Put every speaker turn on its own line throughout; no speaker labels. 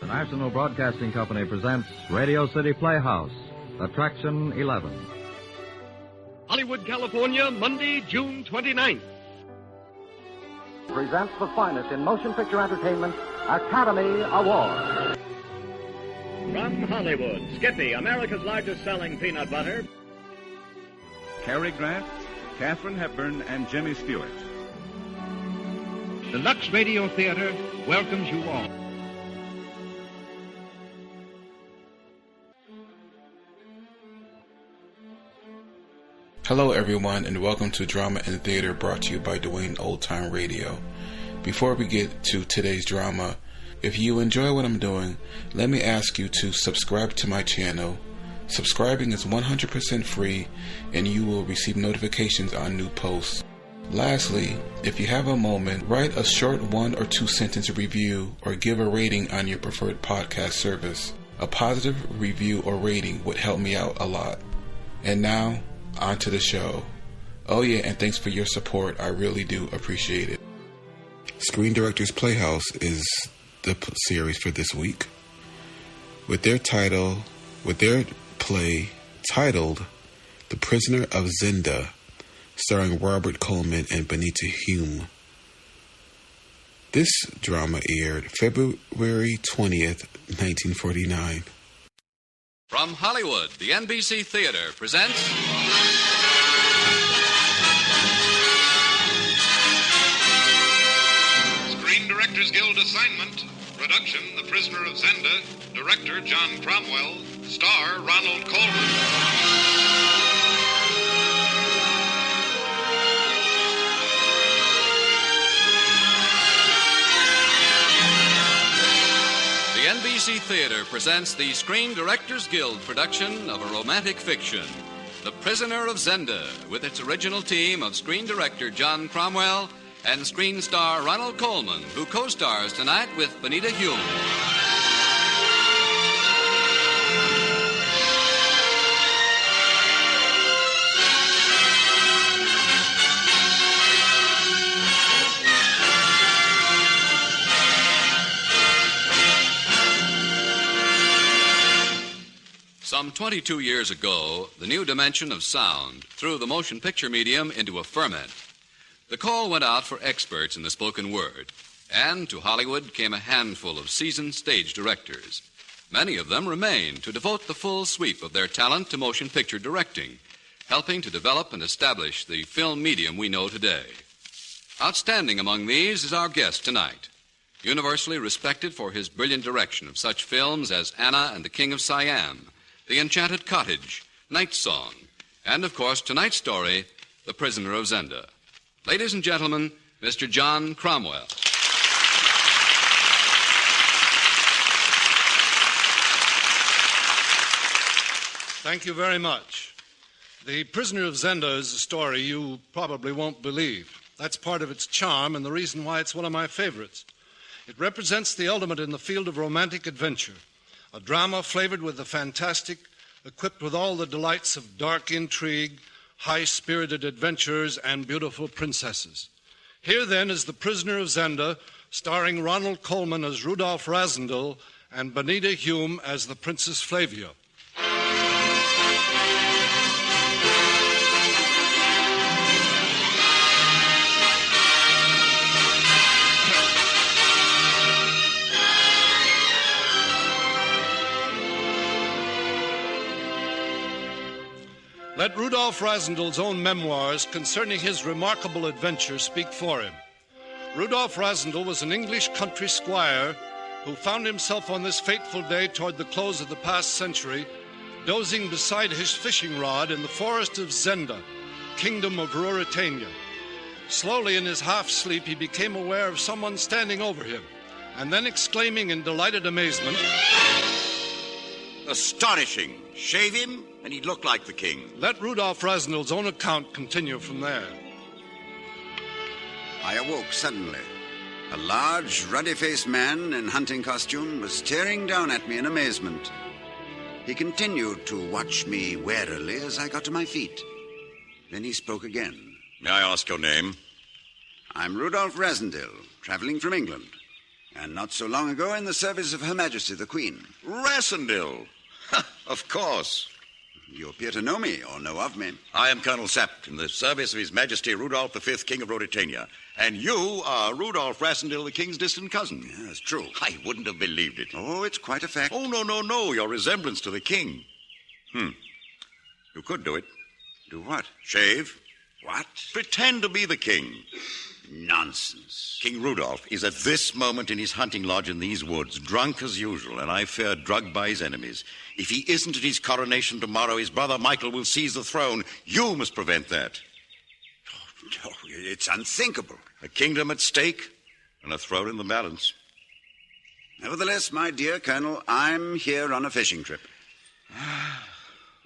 National Broadcasting Company presents Radio City Playhouse, Attraction 11.
Hollywood, California, Monday, June 29th.
Presents the finest in motion picture entertainment, Academy Award.
From Hollywood, Skippy, America's largest selling peanut butter.
Cary Grant, Katharine Hepburn, and Jimmy Stewart.
The Lux Radio Theater welcomes you all.
Hello everyone, and welcome to Drama and Theater, brought to you by Dwayne Old Time Radio. Before we get to today's drama, if you enjoy what I'm doing, let me ask you to subscribe to my channel. Subscribing is 100% free, and you will receive notifications on new posts. Lastly, if you have a moment, write a short 1 or 2 sentence review or give a rating on your preferred podcast service. A positive review or rating would help me out a lot. And now, on to the show. Oh yeah, and thanks for your support. I really do appreciate it. Screen Directors Playhouse is the series for this week. With their play titled The Prisoner of Zenda, starring Ronald Colman and Benita Hume. This drama aired February 20th, 1949.
From Hollywood, the NBC Theater presents
Screen Directors Guild assignment. Production, The Prisoner of Zenda. Director, John Cromwell. Star, Ronald Colman.
The NBC Theater presents the Screen Directors Guild production of a romantic fiction, The Prisoner of Zenda, with its original team of screen director John Cromwell and screen star Ronald Colman, who co-stars tonight with Benita Hume. Some 22 years ago, the new dimension of sound threw the motion picture medium into a ferment. The call went out for experts in the spoken word, and to Hollywood came a handful of seasoned stage directors. Many of them remained to devote the full sweep of their talent to motion picture directing, helping to develop and establish the film medium we know today. Outstanding among these is our guest tonight, universally respected for his brilliant direction of such films as Anna and the King of Siam, The Enchanted Cottage, Night Song, and, of course, tonight's story, The Prisoner of Zenda. Ladies and gentlemen, Mr. John Cromwell.
Thank you very much. The Prisoner of Zenda is a story you probably won't believe. That's part of its charm and the reason why it's one of my favorites. It represents the ultimate in the field of romantic adventure. A drama flavored with the fantastic, equipped with all the delights of dark intrigue, high-spirited adventurers, and beautiful princesses. Here, then, is The Prisoner of Zenda, starring Ronald Colman as Rudolph Rassendyll and Benita Hume as the Princess Flavia. Let Rudolph Rassendyll's own memoirs concerning his remarkable adventure speak for him. Rudolph Rassendyll was an English country squire who found himself on this fateful day toward the close of the past century, dozing beside his fishing rod in the forest of Zenda, kingdom of Ruritania. Slowly in his half-sleep, he became aware of someone standing over him, and then exclaiming in delighted amazement,
"Astonishing! Shave him, and he'd look like the king."
Let Rudolph Rassendyll's own account continue from there.
I awoke suddenly. A large, ruddy-faced man in hunting costume was staring down at me in amazement. He continued to watch me warily as I got to my feet. Then he spoke again.
"May I ask your name?"
"I'm Rudolph Rassendyll, traveling from England. And not so long ago in the service of Her Majesty the Queen.
Rassendyll. Of course.
You appear to know me or know of me.
I am Colonel Sept in the service of His Majesty Rudolph V, King of Ruritania. And you are Rudolph Rassendyll, the King's distant cousin.
Yeah, that's true.
I wouldn't have believed it.
Oh, it's quite a fact.
Oh, no. Your resemblance to the King. You could do it.
Do what?
Shave.
What?
Pretend to be the King.
Nonsense.
King Rudolph is at this moment in his hunting lodge in these woods, drunk as usual, and I fear drugged by his enemies. If he isn't at his coronation tomorrow, his brother Michael will seize the throne. You must prevent that.
Oh, it's unthinkable.
A kingdom at stake and a throne in the balance.
Nevertheless, my dear Colonel, I'm here on a fishing trip.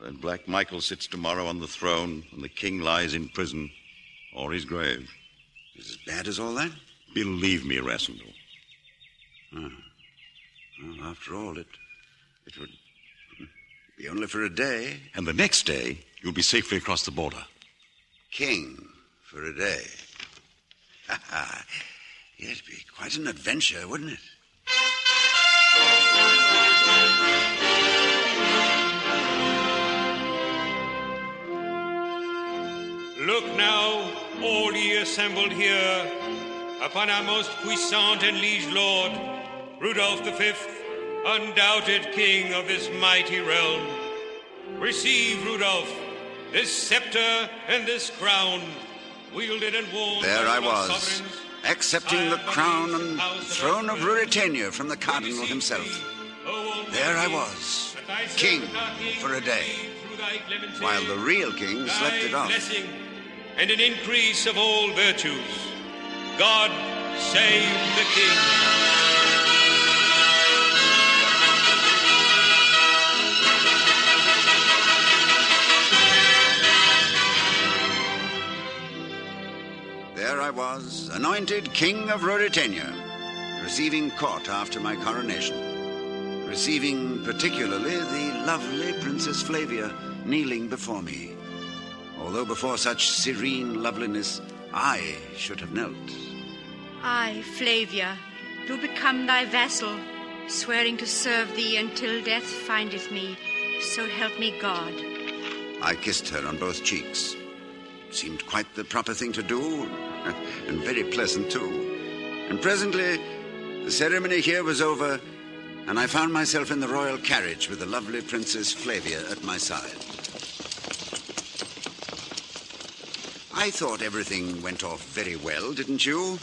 When Black Michael sits tomorrow on the throne and the king lies in prison or his grave.
Is it as bad as all that?
Believe me, Rassendyll.
Well, after all, it would be only for a day.
And the next day, you'll be safely across the border.
King for a day. It'd be quite an adventure, wouldn't it?
Look now, all ye assembled here, upon our most puissant and liege lord, Rudolph V, undoubted king of this mighty realm. Receive, Rudolph, this scepter and this crown, wielded and worn.
There I was, accepting the crown and throne of Ruritania from the cardinal himself. There I was, king for a day, while the real king slept it off.
And an increase of all virtues. God save the king.
There I was, anointed king of Ruritania, receiving court after my coronation, receiving particularly the lovely Princess Flavia kneeling before me. Although before such serene loveliness, I should have knelt.
I, Flavia, do become thy vassal, swearing to serve thee until death findeth me. So help me God.
I kissed her on both cheeks. Seemed quite the proper thing to do, and very pleasant, too. And presently, the ceremony here was over, and I found myself in the royal carriage with the lovely Princess Flavia at my side. I thought everything went off very well, didn't you?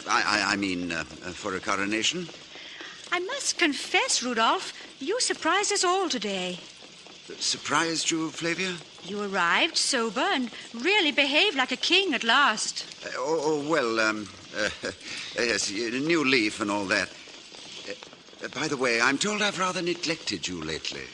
I mean, for a coronation.
I must confess, Rudolph, you surprised us all today.
Surprised you, Flavia?
You arrived sober and really behaved like a king at last.
Yes, new leaf and all that. By the way, I'm told I've rather neglected you lately.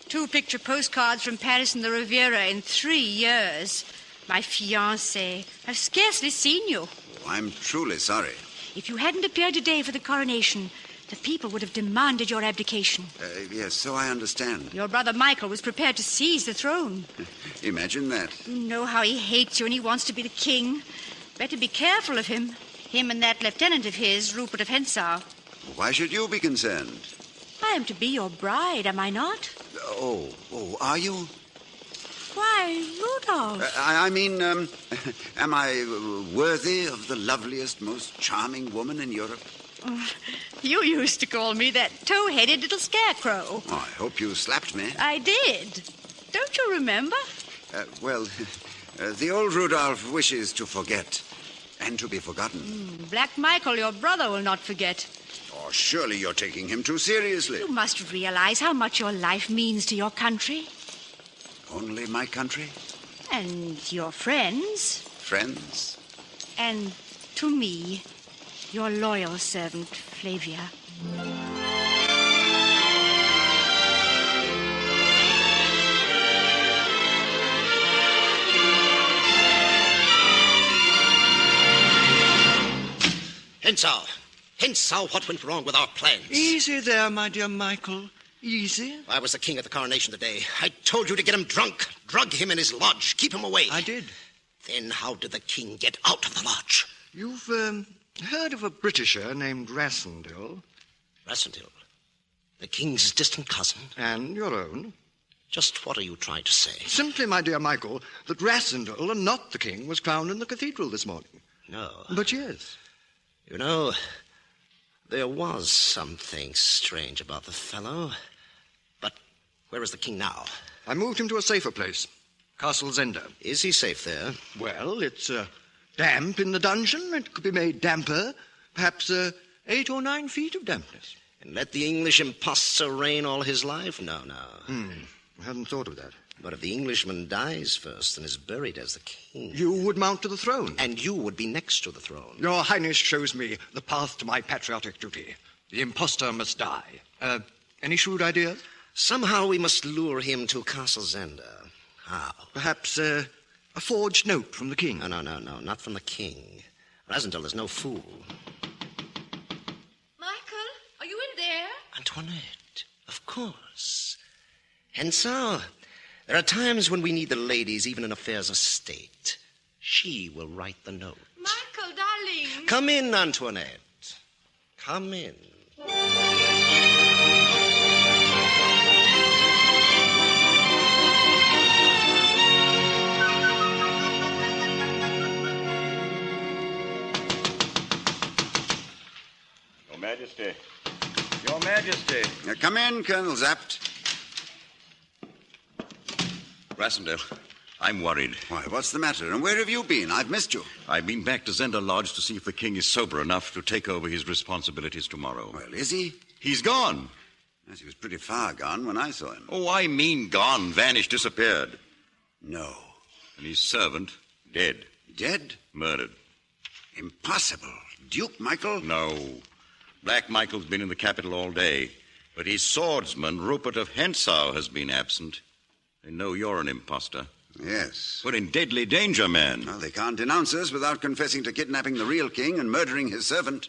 2 picture postcards from Paris and the Riviera in 3 years. My fiancé, I've scarcely seen you.
Oh, I'm truly sorry.
If you hadn't appeared today for the coronation, the people would have demanded your abdication.
Yes, so I understand.
Your brother Michael was prepared to seize the throne.
Imagine that.
You know how he hates you and he wants to be the king. Better be careful of him. Him and that lieutenant of his, Rupert of Hentzau.
Why should you be concerned?
I am to be your bride, am I not?
Oh, are you?
Why, Rudolph?
I mean, am I worthy of the loveliest, most charming woman in Europe?
You used to call me that tow-headed little scarecrow.
Oh, I hope you slapped me.
I did. Don't you remember?
The old Rudolph wishes to forget and to be forgotten.
Black Michael, your brother, will not forget.
Oh, surely you're taking him too seriously.
You must realize how much your life means to your country.
Only my country?
And your friends.
Friends?
And to me, your loyal servant, Flavia.
Hentzau, what went wrong with our plans?
Easy there, my dear Michael. Easy.
I was the king at the coronation today. I told you to get him drunk, drug him in his lodge, keep him away.
I did.
Then how did the king get out of the lodge?
You've Heard of a Britisher named Rassendyll?
Rassendyll? The king's distant cousin?
And your own?
Just what are you trying to say?
Simply, my dear Michael, that Rassendyll, and not the king, was crowned in the cathedral this morning.
No.
But yes.
You know, there was something strange about the fellow. But where is the king now?
I moved him to a safer place. Castle Zenda.
Is he safe there?
Well, it's damp in the dungeon. It could be made damper. Perhaps 8 or 9 feet of dampness.
And let the English impostor reign all his life? No.
I hadn't thought of that.
But if the Englishman dies first and is buried as the king...
You would mount to the throne.
And you would be next to the throne.
Your Highness shows me the path to my patriotic duty. The impostor must die. Any shrewd ideas?
Somehow we must lure him to Castle Zenda. How?
Perhaps a forged note from the king.
No, not from the king. Rassendyll is no fool.
Michael, are you in there?
Antoinette, of course. And so, there are times when we need the ladies, even in affairs of state. She will write the note.
Michael, darling.
Come in, Antoinette. Come in.
Your Majesty. Your Majesty.
Come in, Colonel Zapt.
Rassendyll, I'm worried.
Why, what's the matter? And where have you been? I've missed you.
I've been back to Zenda Lodge to see if the king is sober enough to take over his responsibilities tomorrow.
Well, is he?
He's gone.
Yes, he was pretty far gone when I saw him.
Oh, I mean gone, vanished, disappeared.
No.
And his servant, dead.
Dead?
Murdered.
Impossible. Duke Michael?
No. Black Michael's been in the capital all day. But his swordsman, Rupert of Hentzau, has been absent. They know you're an imposter.
Yes.
We're in deadly danger, man.
Well, they can't denounce us without confessing to kidnapping the real king and murdering his servant.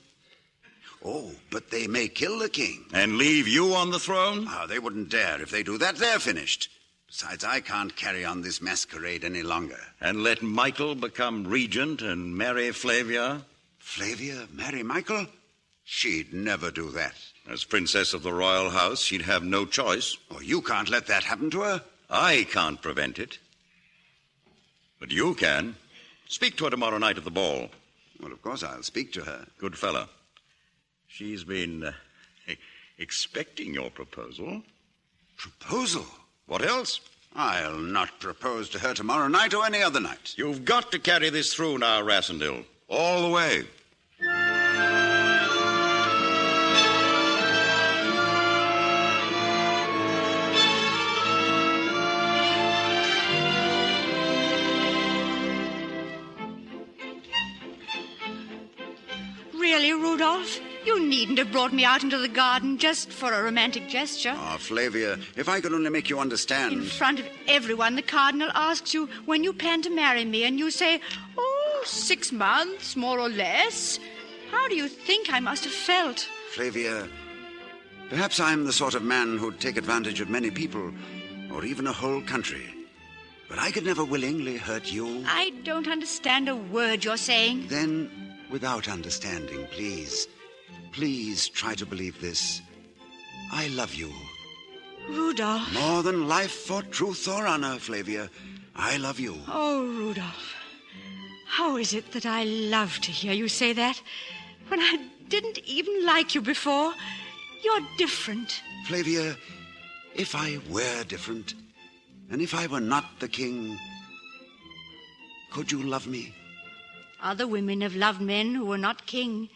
Oh, but they may kill the king.
And leave you on the throne?
Oh, they wouldn't dare. If they do that, they're finished. Besides, I can't carry on this masquerade any longer.
And let Michael become regent and marry Flavia?
Flavia marry Michael? She'd never do that.
As princess of the royal house, she'd have no choice.
Oh, you can't let that happen to her.
I can't prevent it. But you can. Speak to her tomorrow night at the ball.
Well, of course I'll speak to her.
Good fellow. She's been expecting your proposal.
Proposal?
What else?
I'll not propose to her tomorrow night or any other night.
You've got to carry this through now, Rassendyll. All the way.
Really, Rudolph? You needn't have brought me out into the garden just for a romantic gesture.
Ah, Flavia, if I could only make you understand.
In front of everyone, the cardinal asks you when you plan to marry me, and you say, 6 months, more or less. How do you think I must have felt?
Flavia, perhaps I'm the sort of man who'd take advantage of many people, or even a whole country. But I could never willingly hurt you.
I don't understand a word you're saying.
Then, without understanding, please try to believe this. I love you.
Rudolph.
More than life or truth or honor, Flavia. I love you.
Oh, Rudolph. How is it that I love to hear you say that when I didn't even like you before? You're different.
Flavia, if I were different, and if I were not the king, could you love me?
Other women have loved men who were not king.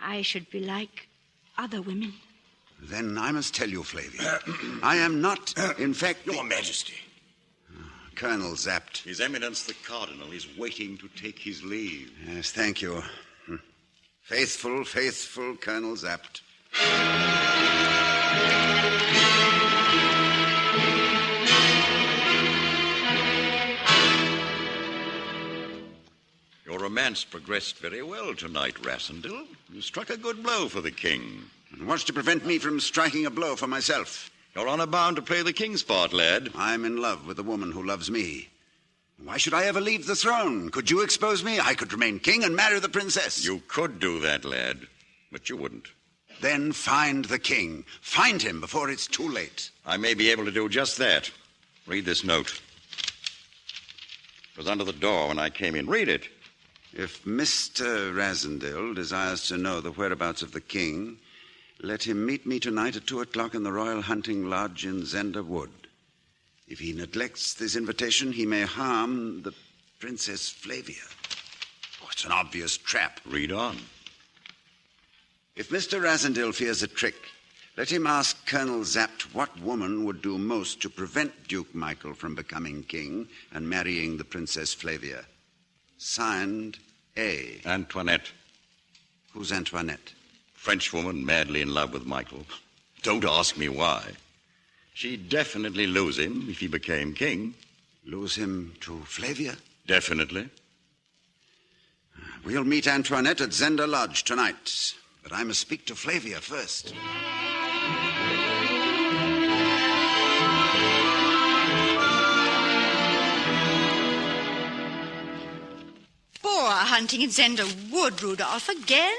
I should be like other women.
Then I must tell you, Flavia, I am not, in fact...
Your Majesty.
Colonel Zapt.
His Eminence the Cardinal is waiting to take his leave.
Yes, thank you. Faithful, faithful Colonel Zapt.
Your romance progressed very well tonight, Rassendyll. You struck a good blow for the king.
And what's to prevent me from striking a blow for myself?
Your honor bound to play the king's part, lad.
I'm in love with a woman who loves me. Why should I ever leave the throne? Could you expose me? I could remain king and marry the princess.
You could do that, lad, but you wouldn't.
Then find the king. Find him before it's too late.
I may be able to do just that. Read this note. It was under the door when I came in. Read it.
If Mr. Rassendyll desires to know the whereabouts of the king, let him meet me tonight at 2:00 in the Royal Hunting Lodge in Zenda Wood. If he neglects this invitation, he may harm the Princess Flavia. Oh, it's an obvious trap.
Read on.
If Mr. Rassendyll fears a trick, let him ask Colonel Zapt what woman would do most to prevent Duke Michael from becoming king and marrying the Princess Flavia. Signed, A.
Antoinette.
Who's Antoinette?
French woman madly in love with Michael. Don't ask me why. She'd definitely lose him if he became king.
Lose him to Flavia?
Definitely.
We'll meet Antoinette at Zenda Lodge tonight. But I must speak to Flavia first.
Boar hunting in Zenda Wood, Rudolph, again?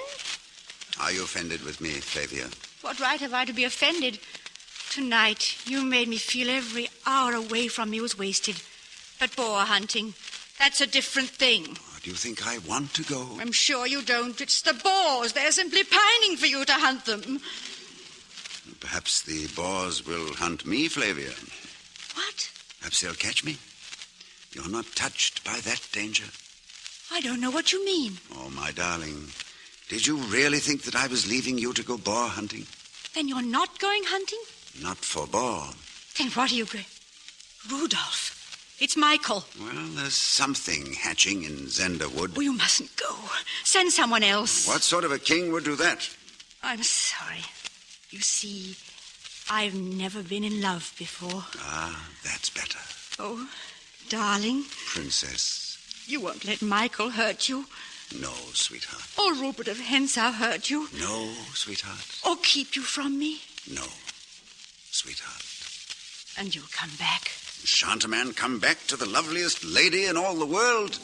Are you offended with me, Flavia?
What right have I to be offended? Tonight, you made me feel every hour away from me was wasted. But boar hunting, that's a different thing.
Oh, do you think I want to go?
I'm sure you don't. It's the boars. They're simply pining for you to hunt them.
Perhaps the boars will hunt me, Flavia.
What?
Perhaps they'll catch me. You're not touched by that danger?
I don't know what you mean.
Oh, my darling, did you really think that I was leaving you to go boar hunting?
Then you're not going hunting?
Not for boar.
Then what are you going... Rudolph, it's Michael.
Well, there's something hatching in Zenda Wood.
Oh, you mustn't go. Send someone else.
What sort of a king would do that?
I'm sorry. You see, I've never been in love before.
Ah, that's better.
Oh, darling.
Princess.
You won't let Michael hurt you.
No, sweetheart.
Or Rupert of Hentzau hurt you.
No, sweetheart.
Or keep you from me.
No, sweetheart.
And you'll come back.
Shan't a man come back to the loveliest lady in all the world?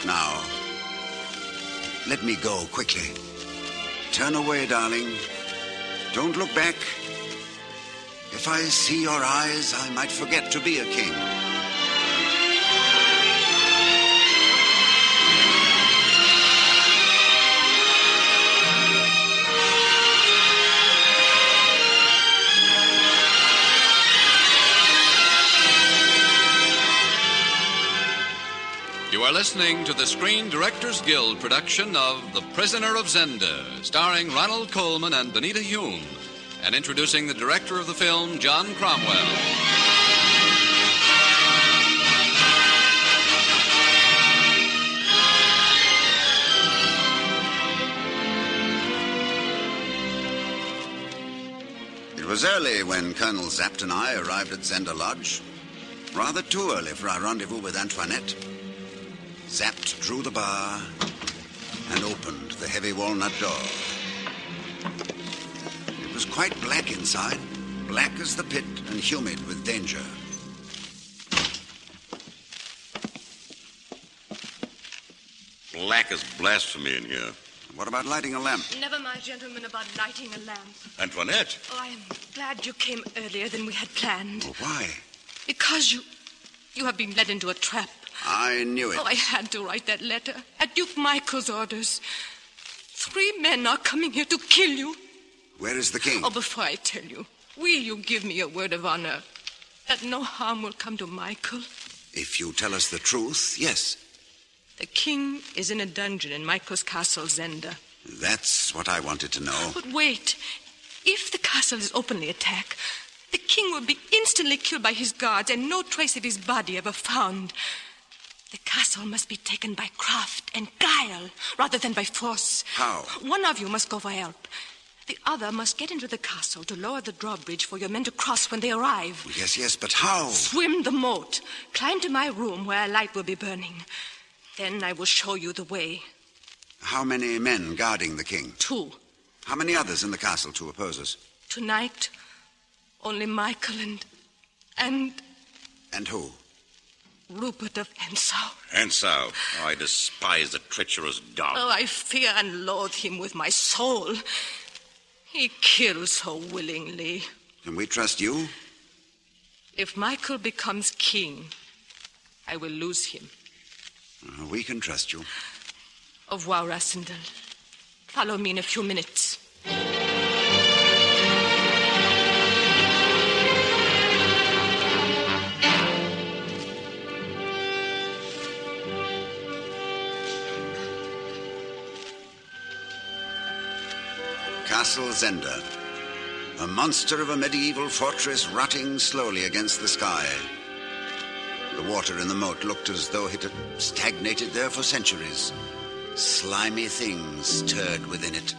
Now, let me go quickly. Turn away, darling. Don't look back. If I see your eyes, I might forget to be a king.
You are listening to the Screen Directors Guild production of The Prisoner of Zenda, starring Ronald Colman and Benita Hume, and introducing the director of the film, John Cromwell.
It was early when Colonel Zapt and I arrived at Zenda Lodge. Rather too early for our rendezvous with Antoinette. Zapt drew the bar and opened the heavy walnut door. It was quite black inside, black as the pit and humid with danger.
Black as blasphemy in here.
What about lighting a lamp?
Never mind, gentlemen, about lighting a lamp.
Antoinette.
Oh, I am glad you came earlier than we had planned.
Oh, why?
Because you have been led into a trap.
I knew it.
Oh, I had to write that letter at Duke Michael's orders. 3 men are coming here to kill you.
Where is the king?
Oh, before I tell you, will you give me a word of honor that no harm will come to Michael?
If you tell us the truth, yes.
The king is in a dungeon in Michael's castle, Zenda.
That's what I wanted to know.
But wait. If the castle is openly attacked, the king will be instantly killed by his guards and no trace of his body ever found. The castle must be taken by craft and guile rather than by force.
How?
One of you must go for help. The other must get into the castle to lower the drawbridge for your men to cross when they arrive.
Yes, but how?
Swim the moat. Climb to my room where a light will be burning. Then I will show you the way.
How many men guarding the king?
2.
How many others in the castle to oppose us?
Tonight, only Michael and...
And who?
Rupert of Hensau.
Hensau? Oh, I despise the treacherous dog.
Oh, I fear and loathe him with my soul. He kills so willingly.
Can we trust you?
If Michael becomes king, I will lose him.
We can trust you.
Au revoir, Rassendyll. Follow me in a few minutes.
Castle Zenda. A monster of a medieval fortress rotting slowly against the sky. The water in the moat looked as though it had stagnated there for centuries. Slimy things stirred within it,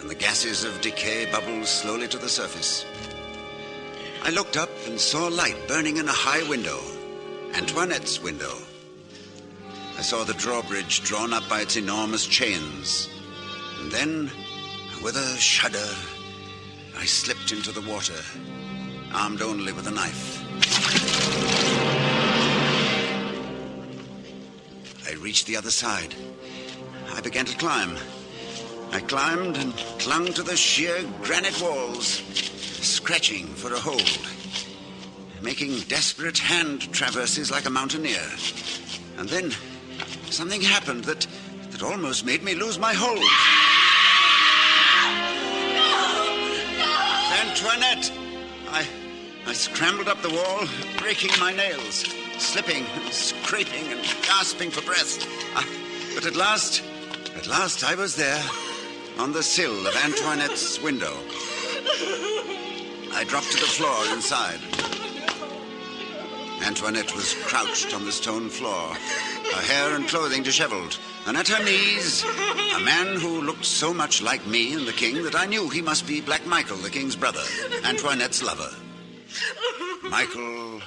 and the gases of decay bubbled slowly to the surface. I looked up and saw light burning in a high window, Antoinette's window. I saw the drawbridge drawn up by its enormous chains. And then, with a shudder, I slipped into the water, armed only with a knife. I reached the other side. I began to climb. I climbed and clung to the sheer granite walls, scratching for a hold, making desperate hand traverses like a mountaineer. And then something happened that almost made me lose my hold. Antoinette! I scrambled up the wall, breaking my nails, slipping, scraping, and gasping for breath. But at last I was there, on the sill of Antoinette's window. I dropped to the floor inside. Antoinette was crouched on the stone floor, her hair and clothing disheveled, and at her knees, a man who looked so much like me and the king that I knew he must be Black Michael, the king's brother, Antoinette's lover. Michael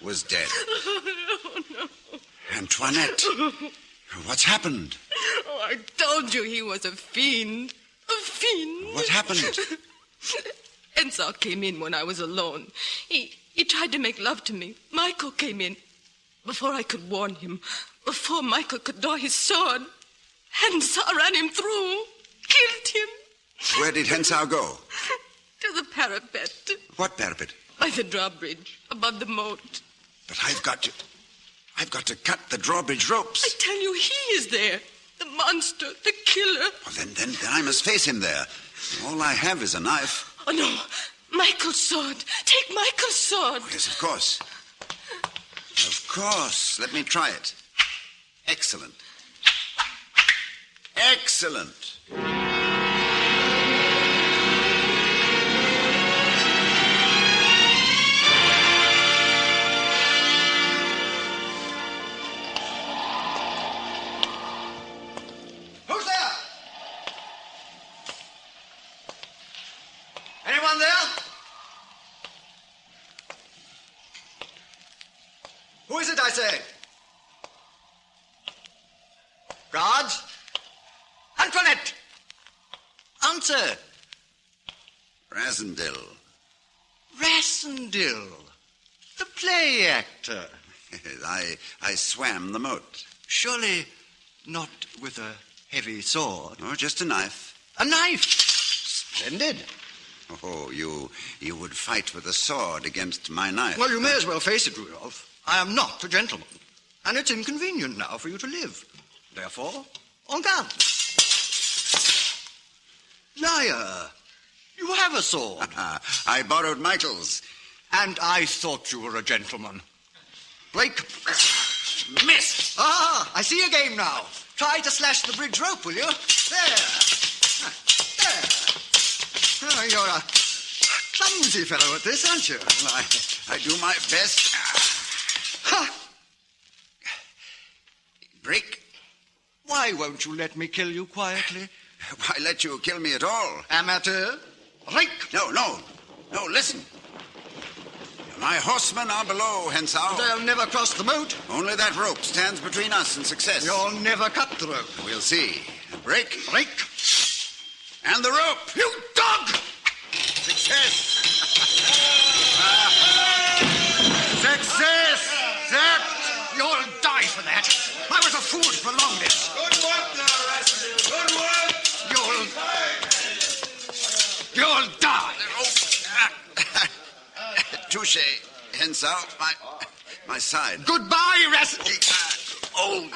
was dead.
Oh, no.
Antoinette, what's happened?
Oh, I told you he was a fiend. A fiend.
What happened?
Hensau came in when I was alone. He tried to make love to me. Michael came in. Before I could warn him, before Michael could draw his sword, Hensau ran him through, killed him.
Where did Hensau go?
To the parapet.
What parapet?
By the drawbridge, above the moat.
But I've got to cut the drawbridge ropes.
I tell you, he is there. The monster, the killer.
Well, then I must face him there. All I have is a knife.
Oh, no. Michael's sword. Take Michael's sword.
Oh, yes, of course. Of course. Let me try it. Excellent. Excellent.
Who's there? Anyone there? Who is it, I say? Guards? Antoinette! Answer!
Rassendyll.
Rassendyll, the play actor.
I swam the moat.
Surely not with a heavy sword.
Oh, just a knife.
A knife? Splendid.
Oh, you would fight with a sword against my knife.
Well, you may as well face it, Rudolph. I am not a gentleman, and it's inconvenient now for you to live. Therefore, en garde. Liar, you have a sword.
I borrowed Michael's.
And I thought you were a gentleman. Break.
Missed.
Ah, I see your game now. Try to slash the bridge rope, will you? There. Oh, you're a clumsy fellow at this, aren't you?
Well, I do my best.
Ha!
Break.
Why won't you let me kill you quietly?
Why let you kill me at all?
Amateur. Break.
No, listen. My horsemen are below, Hensau.
They'll never cross the moat.
Only that rope stands between us and success.
You'll never cut the rope.
We'll see. Break.
Break.
And the rope.
You dog!
Success.
Success! That, your food for longness.
Good work now, Rassendyll. Good work.
You'll die.
Touche, Hensau. My side.
Goodbye, Rassendyll.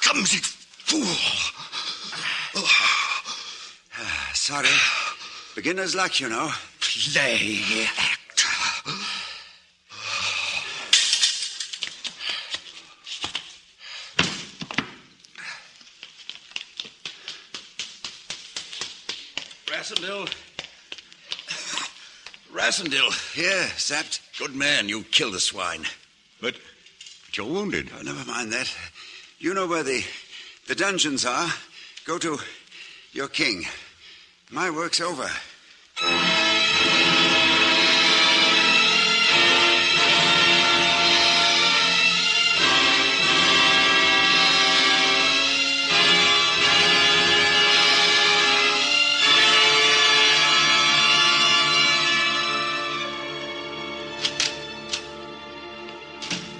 Clumsy fool.
Sorry. Beginner's luck, you know.
Play actor.
Rassendyll.
Here, Zapped.
Good man, you killed the swine. But you're wounded.
Oh, never mind that. You know where the dungeons are. Go to your king. My work's over.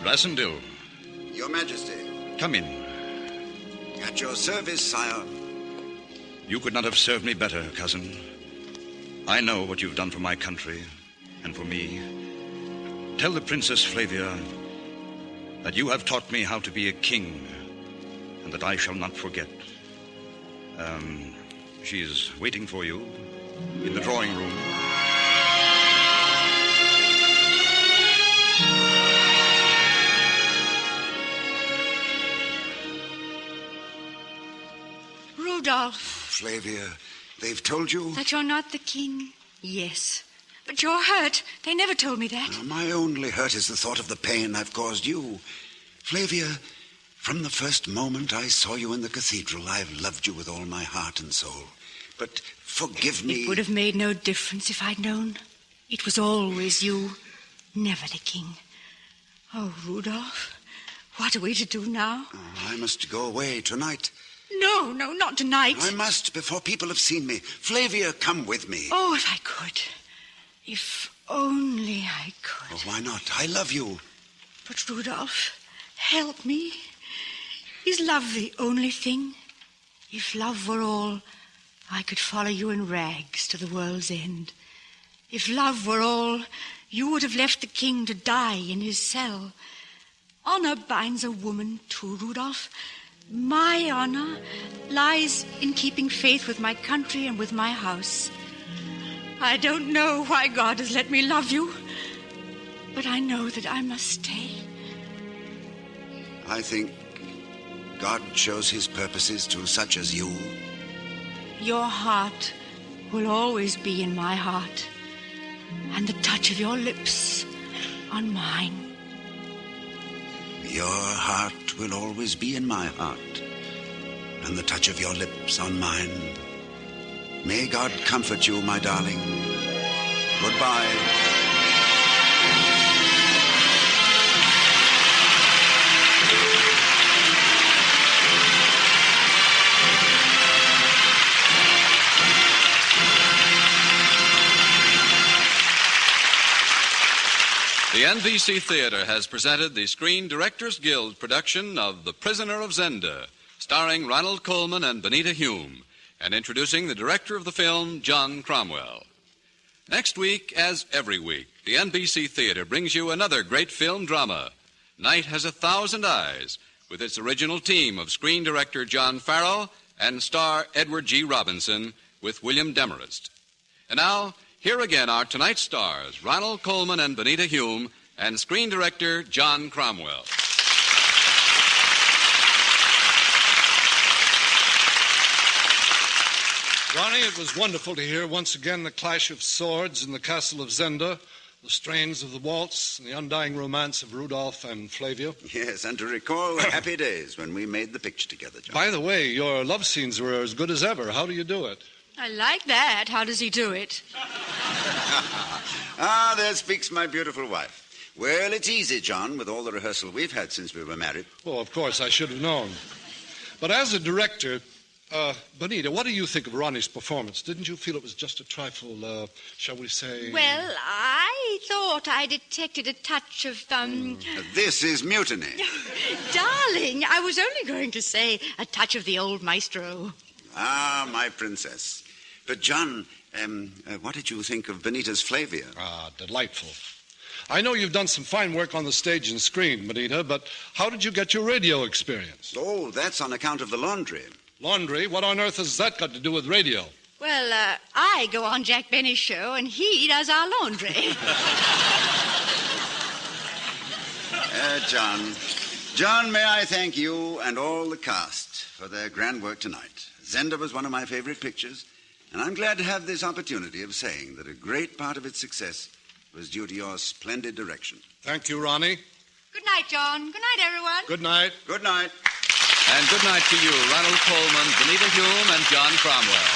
Rassendyll.
Your Majesty.
Come in.
At your service, sire.
You could not have served me better, cousin. I know what you've done for my country and for me. Tell the Princess Flavia that you have taught me how to be a king and that I shall not forget. She is waiting for you in the drawing room.
Rudolph.
Flavia, they've told you?
That you're not the king? Yes. But you're hurt. They never told me that.
My only hurt is the thought of the pain I've caused you. Flavia, from the first moment I saw you in the cathedral, I've loved you with all my heart and soul. But forgive me.
It would have made no difference if I'd known. It was always you, never the king. Oh, Rudolph, what are we to do now?
Oh, I must go away tonight.
No, not tonight.
I must, before people have seen me. Flavia, come with me.
Oh, if I could. If only I could.
Oh, why not? I love you.
But, Rudolph, help me. Is love the only thing? If love were all, I could follow you in rags to the world's end. If love were all, you would have left the king to die in his cell. Honor binds a woman too, Rudolph. My honor lies in keeping faith with my country and with my house. I don't know why God has let me love you, but I know that I must stay.
I think God shows his purposes to such as you.
Your heart will always be in my heart, and the touch of your lips on mine.
Your heart will always be in my heart, and the touch of your lips on mine. May God comfort you, my darling. Goodbye.
The NBC Theater has presented the Screen Directors Guild production of The Prisoner of Zenda, starring Ronald Colman and Benita Hume, and introducing the director of the film, John Cromwell. Next week, as every week, the NBC Theater brings you another great film drama, Night Has 1,000 Eyes, with its original team of screen director John Farrell and star Edward G. Robinson with William Demarest. And now, here again are tonight's stars, Ronald Colman and Benita Hume, and screen director John Cromwell.
Ronnie, it was wonderful to hear once again the clash of swords in the castle of Zenda, the strains of the waltz, and the undying romance of Rudolph and Flavia.
Yes, and to recall the happy days when we made the picture together, John.
By the way, your love scenes were as good as ever. How do you do it?
I like that. How does he do it?
Ah, there speaks my beautiful wife. Well, it's easy, John, with all the rehearsal we've had since we were married.
Oh, of course, I should have known. But as a director, Benita, what do you think of Ronnie's performance? Didn't you feel it was just a trifle, shall we say...
Well, I thought I detected a touch of,
This is mutiny.
Darling, I was only going to say a touch of the old maestro.
Ah, my princess. But, John, what did you think of Benita's Flavia?
Ah, delightful. I know you've done some fine work on the stage and screen, Benita, but how did you get your radio experience?
Oh, that's on account of the laundry.
Laundry? What on earth has that got to do with radio?
Well, I go on Jack Benny's show, and he does our laundry.
John, may I thank you and all the cast for their grand work tonight. Zenda was one of my favorite pictures, and I'm glad to have this opportunity of saying that a great part of its success was due to your splendid direction.
Thank you, Ronnie.
Good night, John. Good night, everyone.
Good night.
Good night.
And good night to you, Ronald Colman, Benita Hume, and John Cromwell.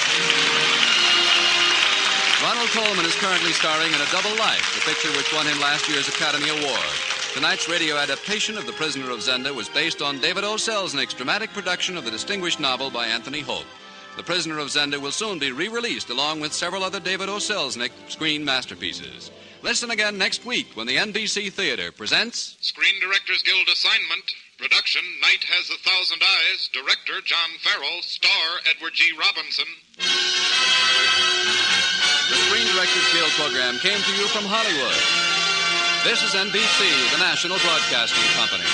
Ronald Colman is currently starring in A Double Life, the picture which won him last year's Academy Award. Tonight's radio adaptation of The Prisoner of Zenda was based on David O. Selznick's dramatic production of the distinguished novel by Anthony Hope. The Prisoner of Zenda will soon be re-released along with several other David O. Selznick screen masterpieces. Listen again next week when the NBC Theater presents...
Screen Directors Guild assignment. Production, Night Has 1,000 Eyes. Director, John Farrell. Star, Edward G. Robinson.
The Screen Directors Guild program came to you from Hollywood. This is NBC, the national broadcasting company.